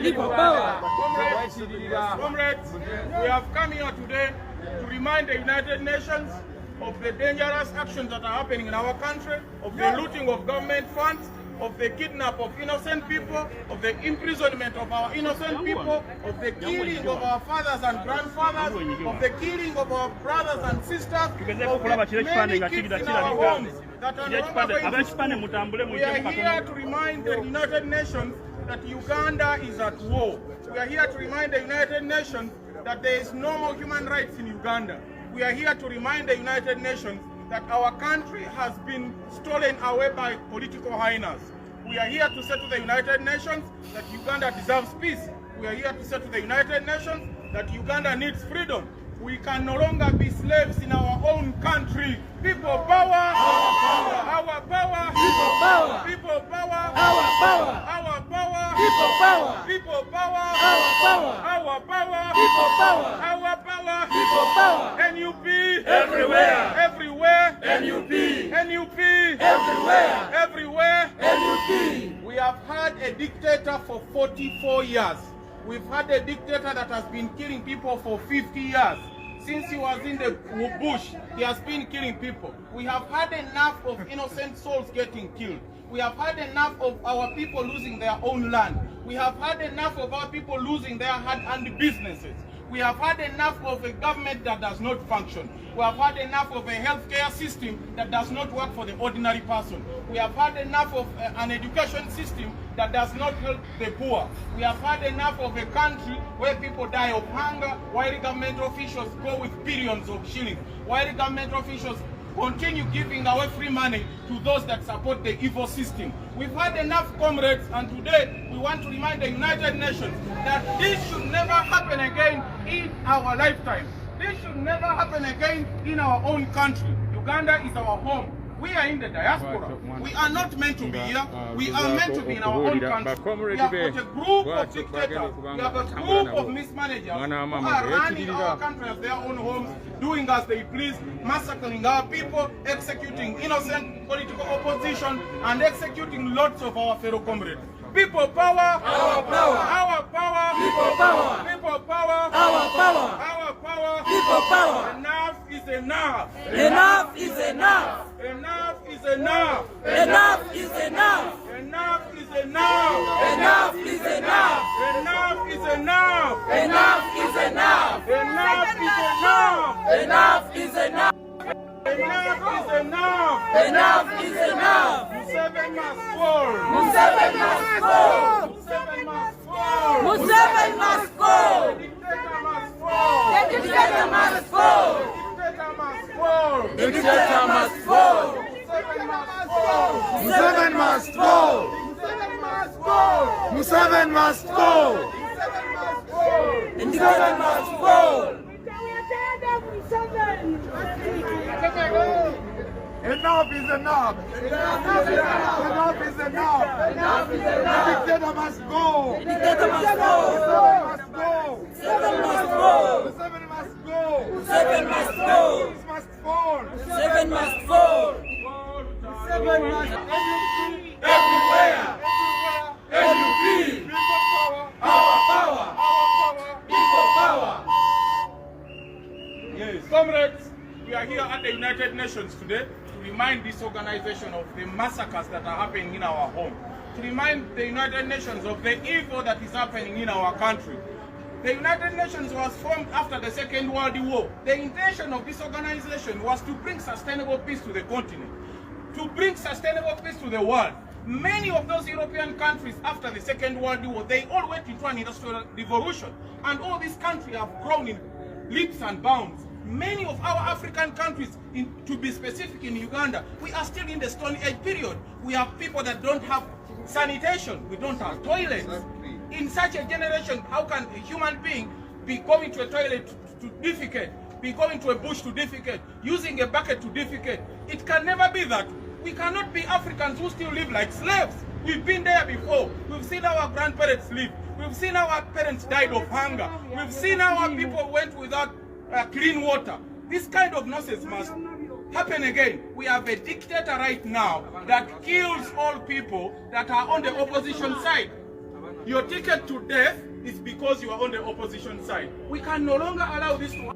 People power. Comrades, we have come here today to remind the United Nations of the dangerous actions that are happening in our country, of the looting of government funds, of the kidnap of innocent people, of the imprisonment of our innocent people, of the killing of our fathers and grandfathers, of the killing of our brothers and sisters, of the many kids in our homes that are no longer going. We are here to remind the United Nations that Uganda is at war. We are here to remind the United Nations that there is no more human rights in Uganda. We are here to remind the United Nations that our country has been stolen away by political hyenas. We are here to say to the United Nations that Uganda deserves peace. We are here to say to the United Nations that Uganda needs freedom. We can no longer be slaves in our own country. People power, our power, our power, people power, people power, our power, our power, people power, people power, our power, our power, people power, our power, people power. NUP everywhere, everywhere, NUP, NUP everywhere, everywhere, NUP. We have had a dictator for 44 years. We've had a dictator that has been killing people for 50 years. Since he was in the bush, he has been killing people. We have had enough of innocent souls getting killed. We have had enough of our people losing their own land. We have had enough of our people losing their hard-earned businesses. We have had enough of a government that does not function. We have had enough of a healthcare system that does not work for the ordinary person. We have had enough of an education system that does not help the poor. We have had enough of a country where people die of hunger, while the government officials go with billions of shillings, while the government officials continue giving away free money to those that support the evil system. We've had enough, comrades, and today we want to remind the United Nations that this should never happen again in our lifetime. This should never happen again in our own country. Uganda is our home. We are in the diaspora. We are not meant to be here. We are meant to be in our own country. We have got a group of dictators. We have a group of mismanagers who are running our country as their own homes, doing as they please, massacring our people, executing innocent political opposition, and executing lots of our fellow comrades. People power, our power, our power, people power, people power, our power, our power, people power. Enough is enough. Enough is enough. Enough is enough. Enough is enough. Enough is enough. Enough is enough. Enough is enough. Enough is enough. Enough is enough. Enough is enough. Enough is enough. Enough is enough. Museveni must fall. Museveni must fall. Museveni must fall. Museveni must fall. The dictator must fall. The dictator must fall. The dictator must fall. The dictator must fall. Museveni must fall. Museveni must fall. Museveni must fall. Museveni must fall. The dictator must fall. Enough is enough. Enough is enough. Enough is enough. Enough is enough. The dictator must go. The dictator must go. Museveni must go. Museveni must go. Museveni must go. Museveni must go. This must fall. Museveni must fall. Museveni must Everywhere. NUP. People power. Our power. Our power. People power. Yes. Comrades, we are here at the United Nations today to remind this organization of the massacres that are happening in our home, to remind the United Nations of the evil that is happening in our country. The United Nations was formed after the Second World War. The intention of this organization was to bring sustainable peace to the continent, to bring sustainable peace to the world. Many of those European countries after the Second World War, they all went into an industrial revolution, and all these countries have grown in leaps and bounds. Many of our African countries, to be specific in Uganda, we are still in the Stone Age period. We have people that don't have sanitation, we don't have toilets. In such a generation, how can a human being be going to a toilet to defecate, be going to a bush to defecate, using a bucket to defecate? It can never be that. We cannot be Africans who still live like slaves. We've been there before. We've seen our grandparents live. We've seen our parents died of hunger. We've seen our people went without clean water. This kind of nonsense must happen again. We have a dictator right now that kills all people that are on the opposition side. Your ticket to death is because you are on the opposition side. We can no longer allow this to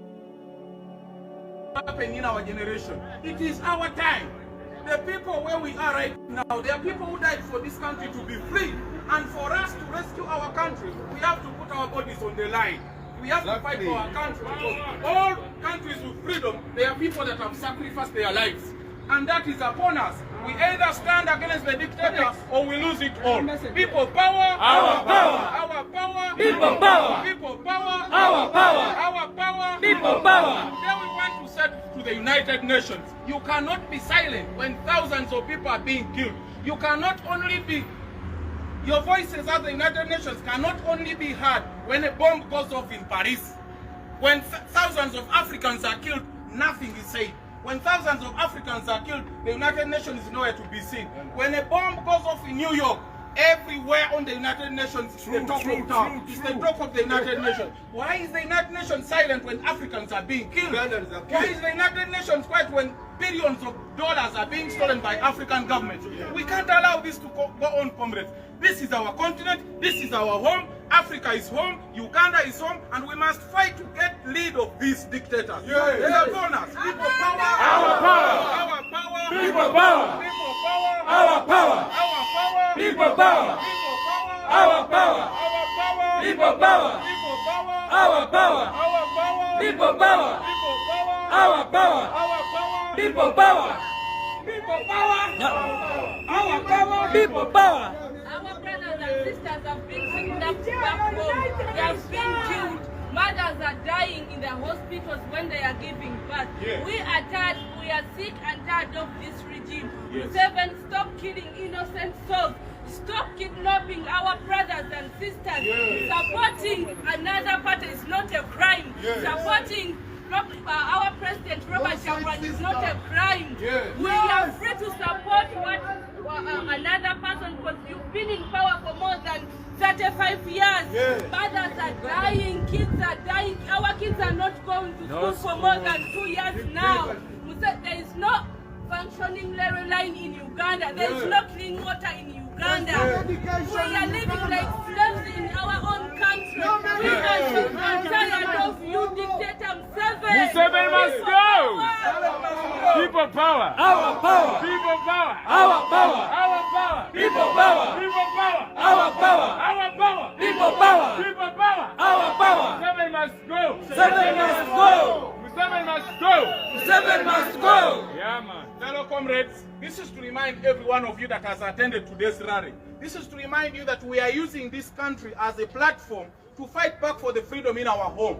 happen in our generation. It is our time. The people where we are right now, there are people who died for this country to be free. And for us to rescue our country, we have to put our bodies on the line. We have to fight for our country, because all countries with freedom, there are people that have sacrificed their lives. And that is upon us. We either stand against the dictator or we lose it all. People power, Our power. our power, People power. people power, Our power. our power, People power. Then we want to say to the United Nations, you cannot be silent when thousands of people are being killed. You cannot only be, your voices as the United Nations cannot only be heard when a bomb goes off in Paris. When thousands of Africans are killed, nothing is said. When thousands of Africans are killed, the United Nations is nowhere to be seen. When a bomb goes off in New York, everywhere on the United Nations is the talk of town. It's the talk of the United Nations. Why is the United Nations silent when Africans are being killed? Why is the United Nations quiet when billions of dollars are being stolen by African governments? We can't allow this to go on, comrades. This is our continent, this is our home, Africa is home, Uganda is home, and we must fight to get rid of these dictators. They are bonus. People power, Our power. our power, People power. people power, Our power. our power, People power. people power, Our power. our power, People power. people power, Our power. our power, People power. people power, Our power. our power, People power. people power, Our power. People power. Our brothers and sisters have been kidnapped back home. They have been killed. Mothers are dying in the hospitals when they are giving birth. Yes. We are tired. We are sick and tired of this regime. Yes. Seven, stop killing innocent souls. Stop kidnapping our brothers and sisters. Yes. Supporting another party is not a crime. Yes. Supporting our president Robert Chagulanyi is not a crime. Yes. We are free to support what another person, because you've been in power for more than 35 years. Yes. Mothers are dying, kids are dying. Our kids are not going to school for more than 2 years now. There is no functioning railway line in Uganda. There is no clean water in Uganda. We are living like slaves in our own country. We are sick and tired of you, dictator Museveni. Museveni must go! People power! Our power. People power! Our power. Our power! People power. People power! Our power. Our power! People power. People power! Our power. Museveni must go! Museveni must go. Museveni must go! Museveni must go. Yeah, man. Fellow comrades, this is to remind every one of you that has attended today's rally. This is to remind you that we are using this country as a platform to fight back for the freedom in our home.